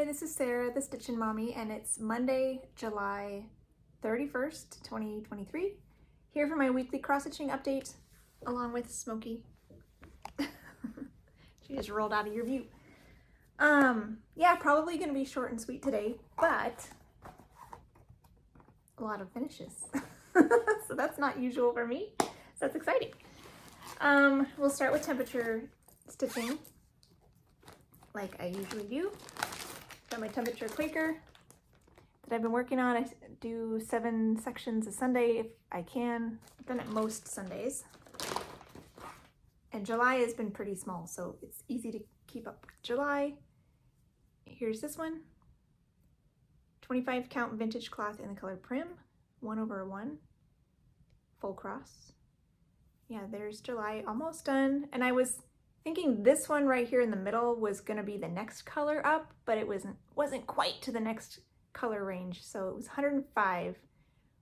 this is Sarah, the Stitchin Mommy, and it's Monday, July 31st, 2023. Here for my weekly cross-stitching update, along with Smokey. She just rolled out of your view. Yeah, probably gonna be short and sweet today, but a lot of finishes. So that's not usual for me, so that's exciting. We'll start with temperature stitching, like I usually do. Got my temperature Quaker that I've been working on. I do 7 sections a Sunday if I can. I've done it most Sundays. And July has been pretty small, so it's easy to keep up with July. Here's this one. 25 count vintage cloth in the color Prim, 1/1, full cross. Yeah, there's July, almost done. And I was thinking this one right here in the middle was gonna be the next color up, but it wasn't quite to the next color range. So it was 105,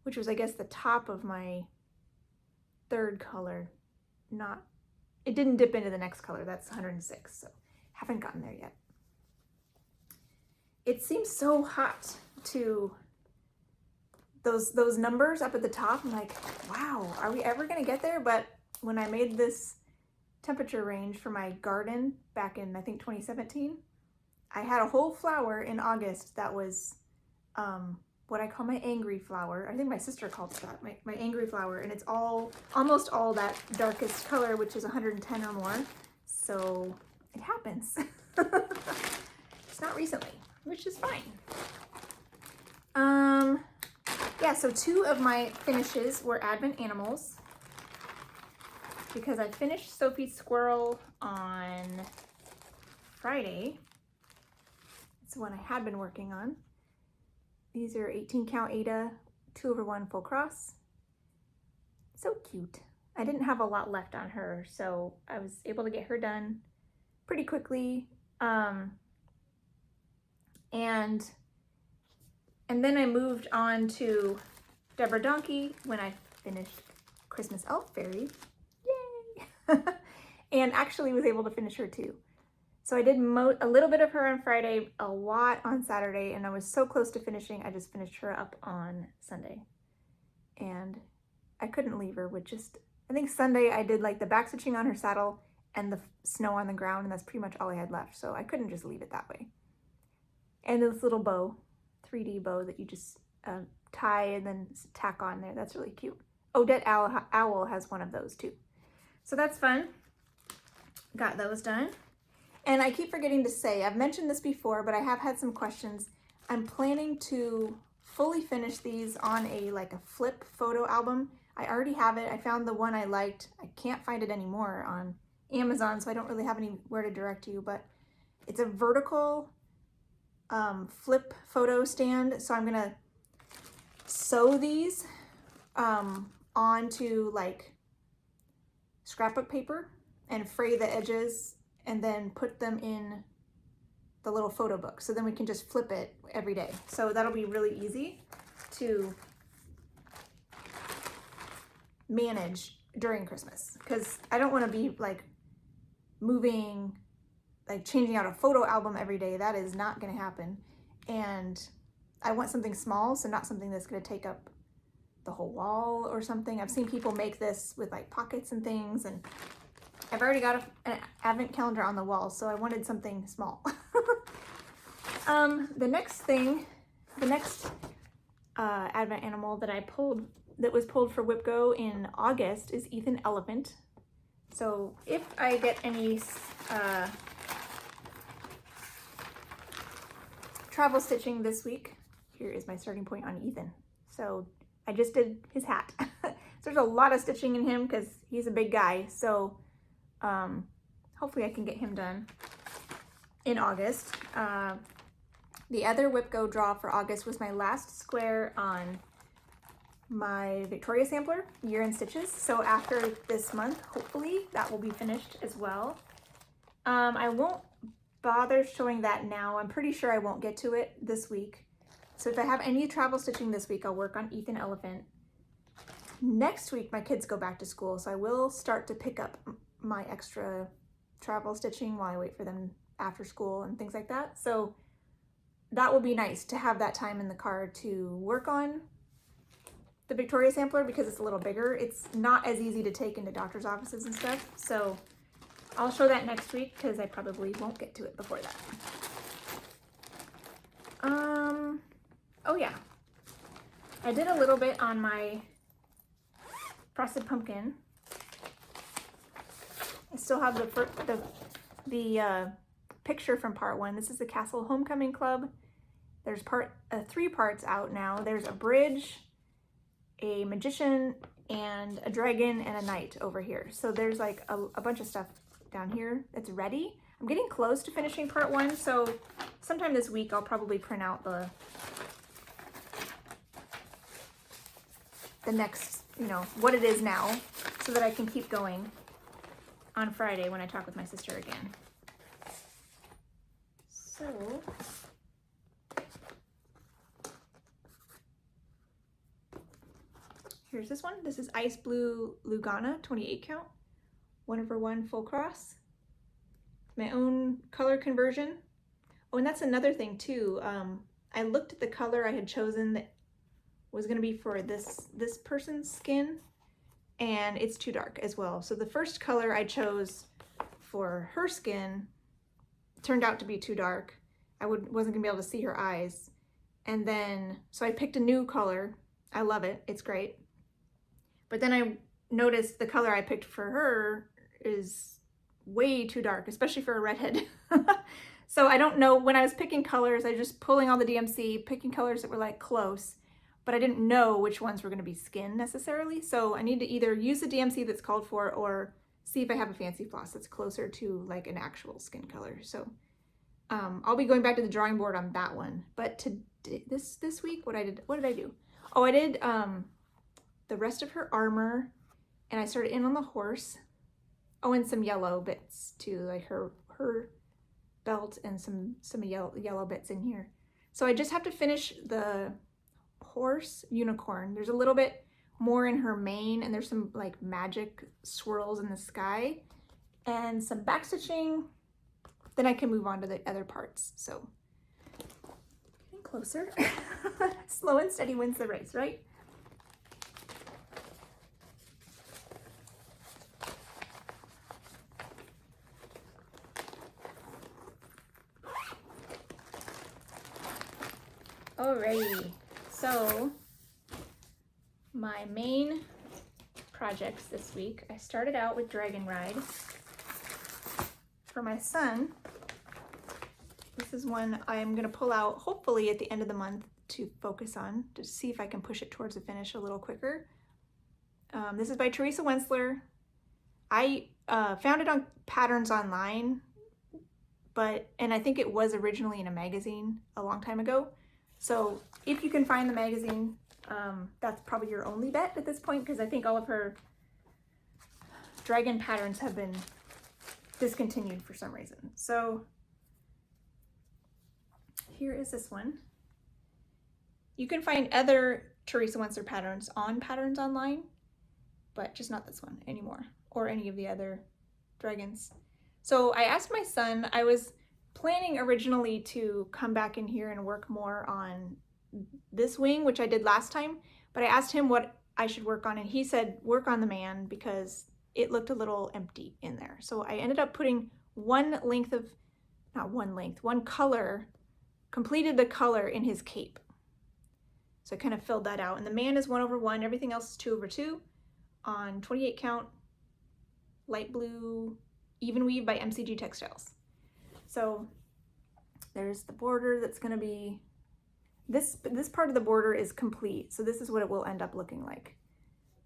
which was, I guess, the top of my third color. It didn't dip into the next color. That's 106, so haven't gotten there yet. It seems so hot to those numbers up at the top. I'm like, wow, are we ever gonna get there? But when I made this temperature range for my garden back in, I think, 2017, I had a whole flower in August that was what I call my angry flower. I think my sister calls it that, my angry flower, and it's almost all that darkest color, which is 110 or more. So it happens. It's not recently, which is fine. Yeah, so 2 of my finishes were Advent animals, because I finished Sophie's Squirrel on Friday. It's the one I had been working on. These are 18 count Ada, 2/1 full cross. So cute. I didn't have a lot left on her, so I was able to get her done pretty quickly. And then I moved on to Deborah Donkey when I finished Christmas Elf Fairy. Yay! And actually was able to finish her too. So I did a little bit of her on Friday, a lot on Saturday, and I was so close to finishing, I just finished her up on Sunday. And I couldn't leave her with just, I think Sunday I did like the back stitching on her saddle and the snow on the ground, and that's pretty much all I had left. So I couldn't just leave it that way. And this little bow, 3D bow that you just tie and then tack on there. That's really cute. Odette Owl has one of those too. So that's fun. Got those done. And I keep forgetting to say, I've mentioned this before, but I have had some questions. I'm planning to fully finish these on a flip photo album. I already have it. I found the one I liked. I can't find it anymore on Amazon, so I don't really have anywhere to direct you, but it's a vertical flip photo stand. So I'm gonna sew these onto like scrapbook paper and fray the edges and then put them in the little photo book. So then we can just flip it every day. So that'll be really easy to manage during Christmas, because I don't want to be like moving, like changing out a photo album every day. That is not going to happen. And I want something small, so not something that's going to take up the whole wall or something. I've seen people make this with like pockets and things, and I've already got an advent calendar on the wall, so I wanted something small. The next advent animal that was pulled for WhipGo in August is Ethan Elephant. So if I get any travel stitching this week, here is my starting point on Ethan. So I just did his hat. So there's a lot of stitching in him because he's a big guy. So hopefully I can get him done in August. The other WhipGo draw for August was my last square on my Victoria sampler, Year in Stitches. So after this month, hopefully that will be finished as well. I won't bother showing that now. I'm pretty sure I won't get to it this week. So if I have any travel stitching this week, I'll work on Ethan Elephant. Next week, my kids go back to school, so I will start to pick up my extra travel stitching while I wait for them after school and things like that. So that will be nice to have that time in the car to work on the Victoria sampler because it's a little bigger. It's not as easy to take into doctor's offices and stuff. So I'll show that next week because I probably won't get to it before that. Oh yeah. I did a little bit on my frosted pumpkin. I still have the picture from part 1. This is the Castle Homecoming Club. There's 3 parts out now. There's a bridge, a magician, and a dragon, and a knight over here. So there's like a bunch of stuff down here that's ready. I'm getting close to finishing part 1, so sometime this week I'll probably print out the next, you know, what it is now, so that I can keep going on Friday when I talk with my sister again. So, here's this one. This is Ice Blue Lugana, 28 count, 1/1 full cross. My own color conversion. Oh, and that's another thing too. I looked at the color I had chosen that was going to be for this person's skin, and it's too dark as well. So the first color I chose for her skin turned out to be too dark. I wasn't gonna be able to see her eyes. And then, so I picked a new color. I love it, it's great. But then I noticed the color I picked for her is way too dark, especially for a redhead. So I don't know, when I was picking colors, I was just pulling all the DMC, picking colors that were like close, but I didn't know which ones were gonna be skin necessarily. So I need to either use the DMC that's called for or see if I have a fancy floss that's closer to like an actual skin color. So I'll be going back to the drawing board on that one. But this week, what did I do? Oh, I did the rest of her armor, and I started in on the horse. Oh, and some yellow bits too, like her belt and some yellow bits in here. So I just have to finish the horse unicorn. There's a little bit more in her mane, and there's some like magic swirls in the sky and some backstitching. Then I can move on to the other parts. So getting closer. Slow and steady wins the race, right? Alrighty, so my main projects this week, I started out with Dragon Ride. For my son, this is one I'm gonna pull out hopefully at the end of the month to focus on, to see if I can push it towards the finish a little quicker. This is by Teresa Wentzler. I found it on Patterns Online, and I think it was originally in a magazine a long time ago. So if you can find the magazine, that's probably your only bet at this point, because I think all of her dragon patterns have been discontinued for some reason. So here is this one. You can find other Teresa Wentzler patterns on Patterns Online, but just not this one anymore, or any of the other dragons. So I asked my son, I was planning originally to come back in here and work more on this wing, which I did last time, but I asked him what I should work on, and he said work on the man because it looked a little empty in there. So I ended up putting one color, completed the color in his cape. So I kind of filled that out. And the man is 1/1, everything else is 2/2 on 28 count, light blue, even weave by MCG Textiles. So there's the border that's gonna be, this part of the border is complete. So this is what it will end up looking like.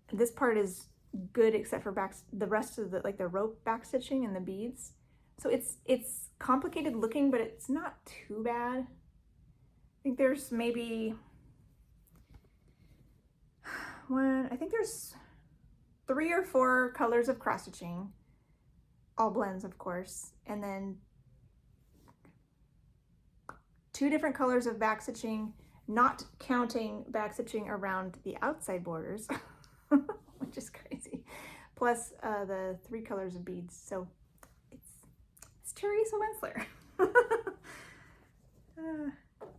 And this part is good except for the rest of the rope back stitching and the beads. So it's complicated looking, but it's not too bad. I think there's maybe there's 3 or 4 colors of cross stitching, all blends of course, and then 2 different colors of back stitching, not counting back stitching around the outside borders, which is crazy, plus the 3 colors of beads. So it's Teresa Wentzler.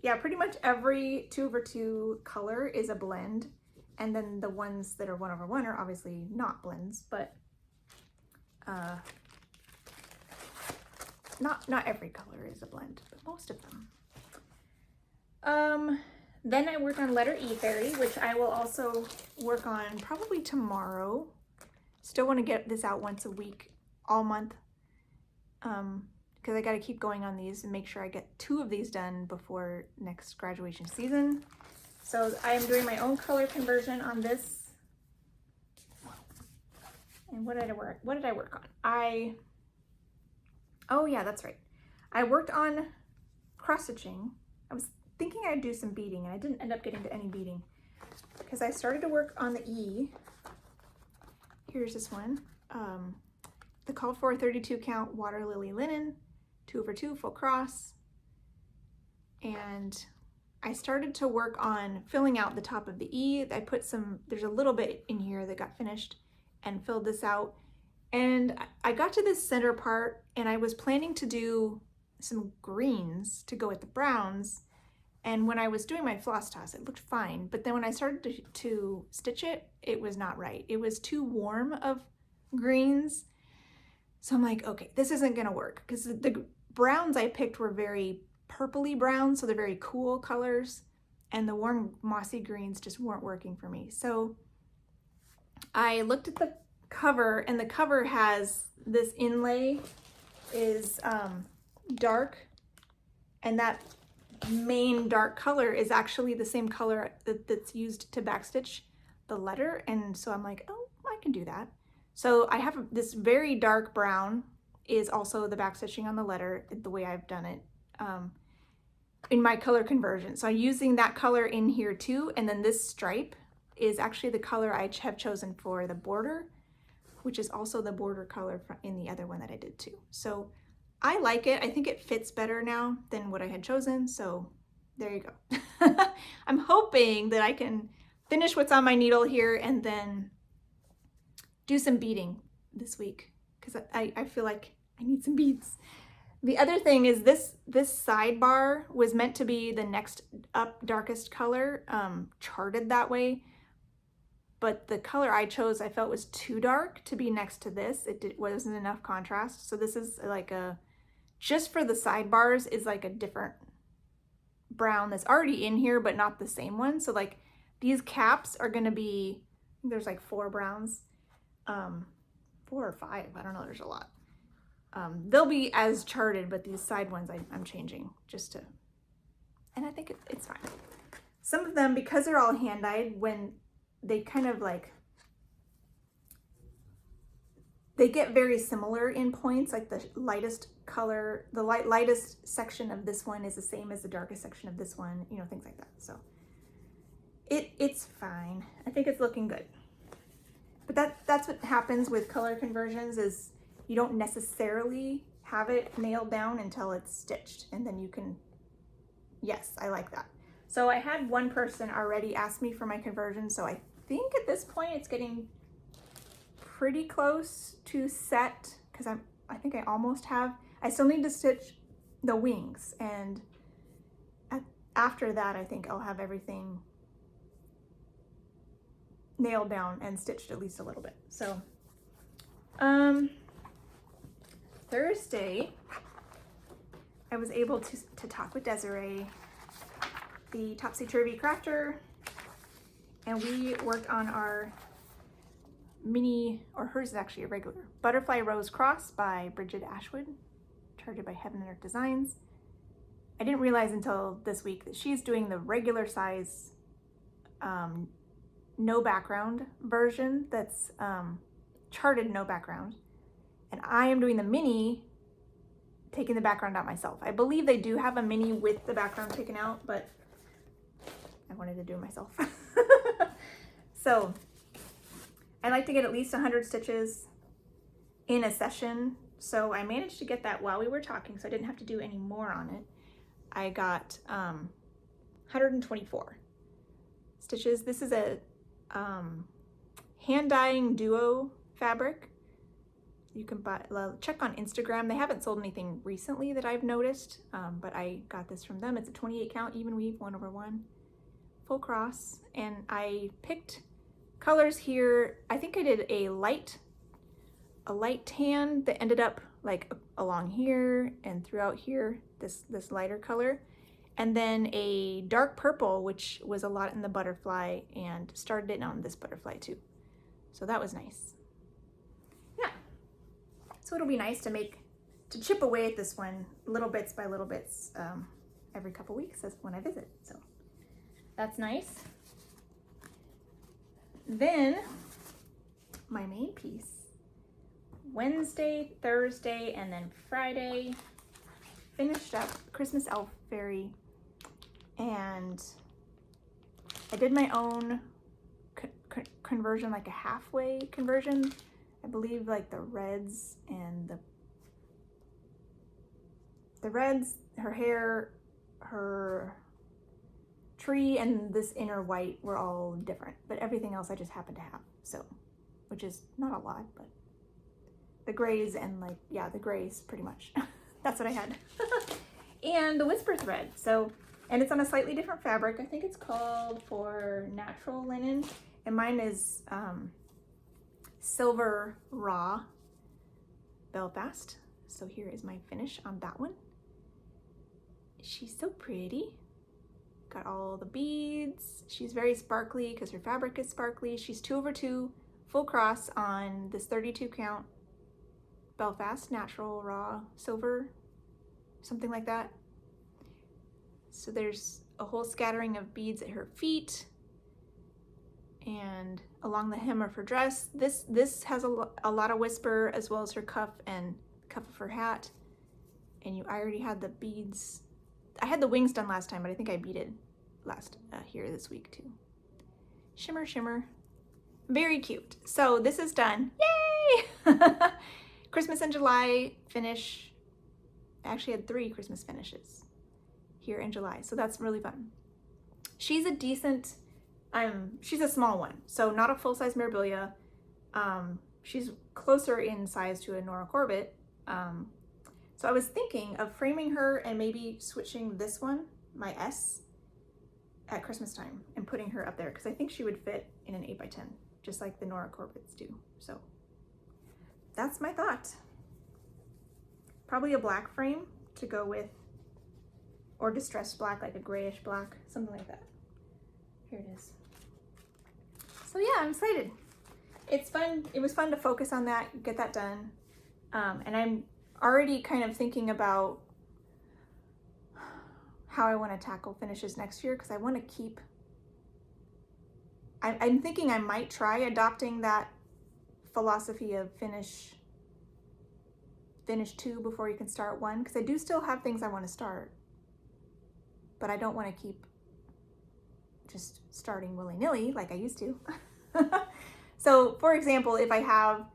yeah, pretty much every 2/2 color is a blend. And then the ones that are 1/1 are obviously not blends, but not every color is a blend, but most of them. Then I work on letter E fairy, which I will also work on probably tomorrow. Still want to get this out once a week, all month, because I got to keep going on these and make sure I get 2 of these done before next graduation season. So I am doing my own color conversion on this. And what did I work on? Oh yeah, that's right. I worked on cross stitching. I was thinking I'd do some beading, and I didn't end up getting to any beading because I started to work on the E. Here's this one. The called for 32 count water lily linen, 2/2 full cross. And I started to work on filling out the top of the E. I put there's a little bit in here that got finished and filled this out. And I got to this center part and I was planning to do some greens to go with the browns. And when I was doing my floss toss, it looked fine. But then when I started to stitch it, it was not right. It was too warm of greens. So I'm like, okay, this isn't gonna work because the browns I picked were very purpley brown, so they're very cool colors. And the warm mossy greens just weren't working for me. So I looked at the cover, and the cover has this inlay is dark, and that main dark color is actually the same color that's used to backstitch the letter. And so I'm like, oh, I can do that. So I have this very dark brown is also the backstitching on the letter, the way I've done it in my color conversion. So I'm using that color in here too. And then this stripe is actually the color I have chosen for the border, which is also the border color in the other one that I did too. So I like it. I think it fits better now than what I had chosen. So there you go. I'm hoping that I can finish what's on my needle here and then do some beading this week because I feel like I need some beads. The other thing is this sidebar was meant to be the next up darkest color, charted that way. But the color I chose, I felt was too dark to be next to this. It wasn't enough contrast. So this is like just for the sidebars is like a different brown that's already in here, but not the same one. So like these caps are gonna be, there's like 4 browns, 4 or 5, I don't know, there's a lot. They'll be as charted, but these side ones I'm changing just to, and I think it's fine. Some of them, because they're all hand-dyed, when they kind of like, they get very similar in points, like the lightest color, the lightest section of this one is the same as the darkest section of this one, you know, things like that. So it's fine. I think it's looking good. But that's what happens with color conversions is you don't necessarily have it nailed down until it's stitched, and then you can, yes, I like that. So I had one person already ask me for my conversion, so I think at this point it's getting pretty close to set because I think I almost have. I still need to stitch the wings, and after that I think I'll have everything nailed down and stitched at least a little bit. So Thursday I was able to talk with Desiree, the Topsy Turvy crafter, and we worked on our mini, or hers is actually a regular, Butterfly Rose Cross by Bridget Ashwood, charted by Heaven and Earth Designs. I didn't realize until this week that she's doing the regular size no background version that's charted no background, and I am doing the mini, taking the background out myself. I believe they do have a mini with the background taken out, but I wanted to do it myself. So I like to get at least 100 stitches in a session. So I managed to get that while we were talking, so I didn't have to do any more on it. I got 124 stitches. This is a hand dyeing duo fabric. You can check on Instagram. They haven't sold anything recently that I've noticed, but I got this from them. It's a 28 count even weave 1/1 full cross, and I picked colors here. I think I did a light tan that ended up like along here and throughout here, this lighter color, and then a dark purple, which was a lot in the butterfly, and started it on this butterfly too. So that was nice. Yeah. So it'll be nice to chip away at this one little bits by little bits every couple weeks as when I visit. So that's nice. Then my main piece, Wednesday, Thursday, and then Friday, finished up Christmas Elf Fairy, and I did my own conversion, like a halfway conversion. I believe like the reds and the reds, her hair, her tree, and this inner white were all different, but everything else I just happened to have, so, which is not a lot, but the grays and like, yeah, the grays pretty much. That's what I had. And the whisper thread, so, and it's on a slightly different fabric. I think it's called for natural linen, and mine is silver raw Belfast. So here is my finish on that one. She's so pretty. Got all the beads. She's very sparkly because her fabric is sparkly. She's 2/2 full cross on this 32 count Belfast natural raw silver, something like that. So there's a whole scattering of beads at her feet and along the hem of her dress. This has a lot of whisper, as well as her cuff and cuff of her hat. And I already had the beads. I had the wings done last time, but I think I beaded here this week too. Shimmer, shimmer. Very cute. So this is done. Yay! Christmas in July finish. I actually had 3 Christmas finishes here in July, so that's really fun. She's a decent, she's a small one, so not a full-size Mirabilia. She's closer in size to a Nora Corbett. So I was thinking of framing her and maybe switching this one, my S, at Christmas time and putting her up there, because I think she would fit in an 8x10, just like the Nora Corbetts do. So that's my thought. Probably a black frame to go with, or distressed black, like a grayish black, something like that. Here it is. So yeah, I'm excited. It's fun. It was fun to focus on that, get that done. And I'm already kind of thinking about how I want to tackle finishes next year, because I want to keep, I'm thinking I might try adopting that philosophy of finish 2 before you can start 1, because I do still have things I want to start, but I don't want to keep just starting willy-nilly like I used to. So for example, if I have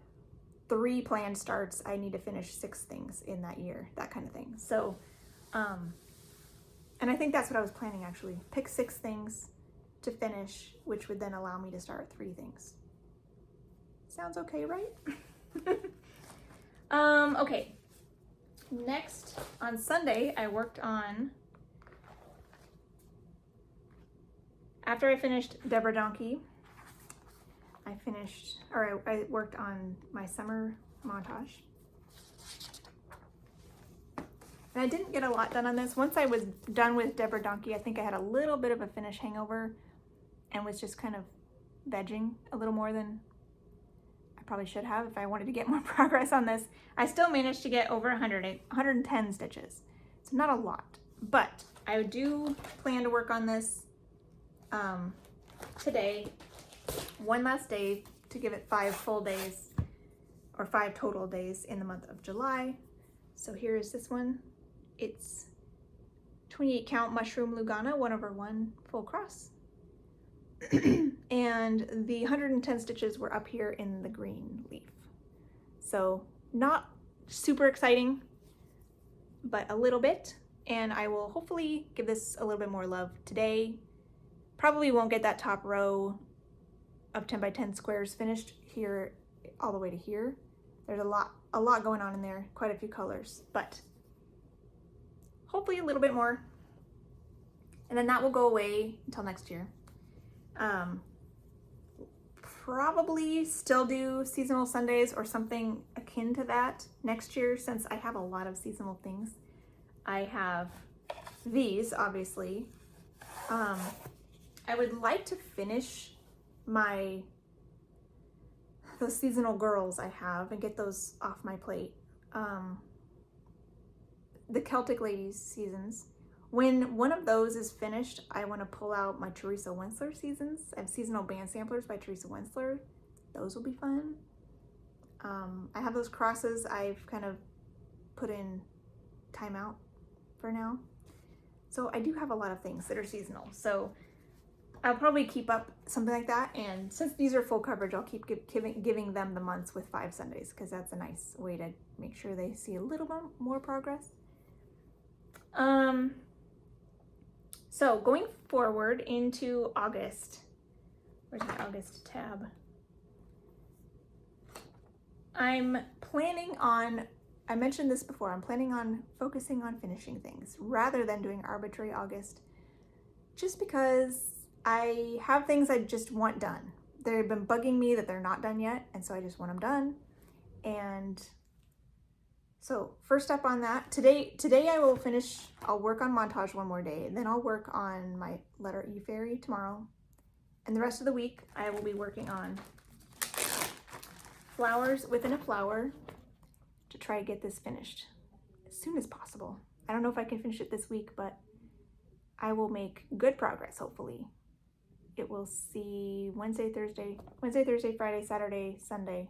3 planned starts, I need to finish 6 things in that year, that kind of thing. So and I think that's what I was planning, actually. Pick 6 things to finish, which would then allow me to start 3 things. Sounds okay, right? Okay. Next, on Sunday, I worked on, after I finished Deborah Donkey, I worked on my summer montage. And I didn't get a lot done on this. Once I was done with Deborah Donkey, I think I had a little bit of a finish hangover and was just kind of vegging a little more than I probably should have if I wanted to get more progress on this. I still managed to get over 110 stitches. So not a lot, but I do plan to work on this today, one last day, to give it 5 full days, or 5 total days in the month of July. So here is this one. It's 28 count mushroom Lugana 1/1 full cross. And the 110 stitches were up here in the green leaf. So not super exciting, but a little bit. And I will hopefully give this a little bit more love today. Probably won't get that top row of 10x10 squares finished here all the way to here, There's a lot going on in there, quite a few colors, but hopefully a little bit more. And then that will go away until next year. Probably still do seasonal Sundays or something akin to that next year, since I have a lot of seasonal things. I have these, obviously. I would like to finish those seasonal girls I have and get those off my plate. The Celtic Ladies seasons. When one of those is finished, I want to pull out my Teresa Wensler seasons. I have seasonal band samplers by Teresa Wensler. Those will be fun. I have those crosses I've kind of put in timeout for now. So I do have a lot of things that are seasonal. So I'll probably keep up something like that. And since these are full coverage, I'll keep giving them the months with 5 Sundays, because that's a nice way to make sure they see a little bit more progress. So going forward into August, where's my August tab? I'm planning on, I mentioned this before, I'm planning on focusing on finishing things rather than doing arbitrary August, just because I have things I just want done. They've been bugging me that they're not done yet, and so I just want them done. And so first up on that, today I will finish, I'll work on montage one more day, and then I'll work on my letter E fairy tomorrow. And the rest of the week, I will be working on flowers within a flower to try to get this finished as soon as possible. I don't know if I can finish it this week, but I will make good progress, hopefully. It will see Wednesday, Thursday, Friday, Saturday, Sunday,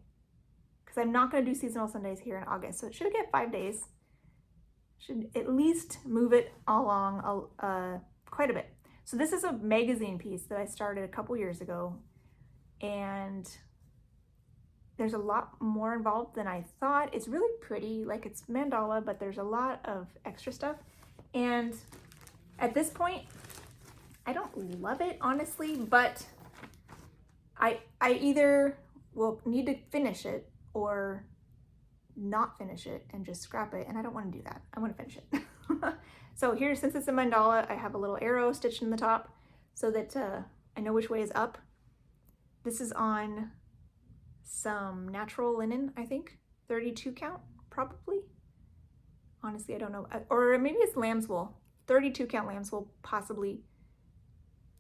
because I'm not going to do seasonal Sundays here in August. So it should get 5 days. Should at least move it along quite a bit. So this is a magazine piece that I started a couple years ago, and there's a lot more involved than I thought. It's really pretty, like it's mandala, but there's a lot of extra stuff. And at this point, I don't love it, honestly, but I either will need to finish it or not finish it and just scrap it, and I don't want to do that. I want to finish it. So here, since it's a mandala, I have a little arrow stitched in the top so that I know which way is up. This is on some natural linen, I think, 32 count, probably. Honestly, I don't know, or maybe it's lamb's wool, 32 count lamb's wool, possibly.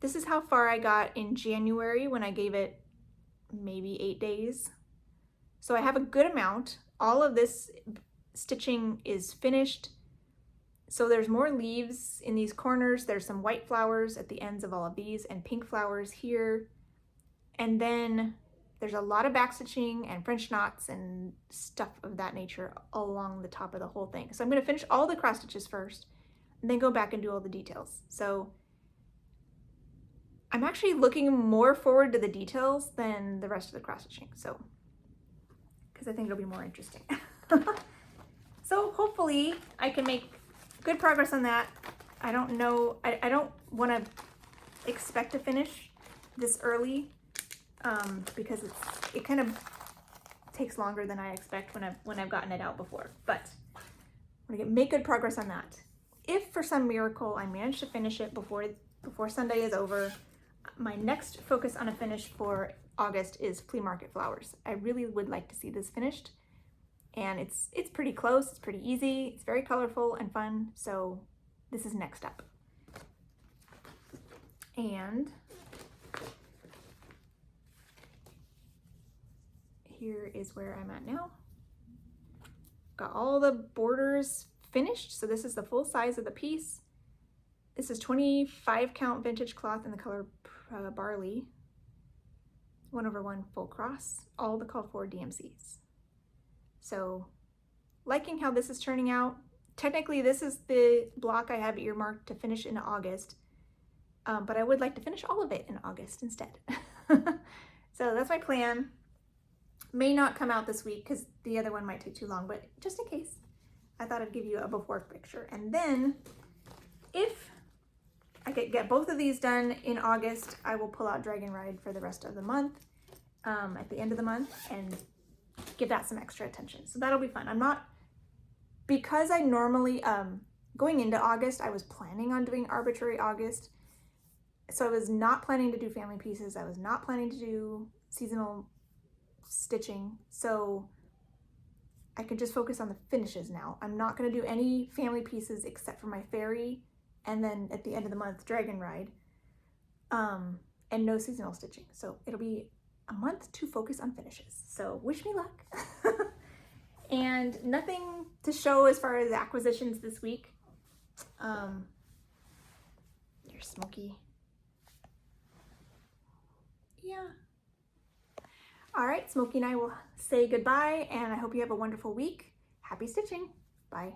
This is how far I got in January when I gave it maybe 8 days. So I have a good amount. All of this stitching is finished. So there's more leaves in these corners. There's some white flowers at the ends of all of these and pink flowers here. And then there's a lot of backstitching and French knots and stuff of that nature along the top of the whole thing. So I'm going to finish all the cross stitches first and then go back and do all the details. So I'm actually looking more forward to the details than the rest of the cross stitching. So, because I think it'll be more interesting. So hopefully I can make good progress on that. I don't know, I don't want to expect to finish this early because it kind of takes longer than I expect when I've gotten it out before. But I'm gonna make good progress on that. If for some miracle I manage to finish it before Sunday is over, my next focus on a finish for August is flea market flowers. I really would like to see this finished, and it's pretty close, it's pretty easy, it's very colorful and fun, so this is next up. And here is where I'm at now. Got all the borders finished, so this is the full size of the piece. This is 25 count vintage cloth in the color barley, 1/1 full cross, all the called for DMCs. So liking how this is turning out. Technically this is the block I have earmarked to finish in August, but I would like to finish all of it in August instead. So that's my plan. May not come out this week because the other one might take too long, but just in case, I thought I'd give you a before picture. And then if I could get both of these done in August, I will pull out Dragon Ride for the rest of the month, at the end of the month, and give that some extra attention. So that'll be fun. Because I normally, going into August, I was planning on doing Arbitrary August. So I was not planning to do family pieces. I was not planning to do seasonal stitching. So I can just focus on the finishes now. I'm not going to do any family pieces except for my fairy, and then at the end of the month, Dragon Ride, and no seasonal stitching. So it'll be a month to focus on finishes. So wish me luck. And nothing to show as far as acquisitions this week. There's Smokey. Yeah. All right, Smokey and I will say goodbye, and I hope you have a wonderful week. Happy stitching. Bye.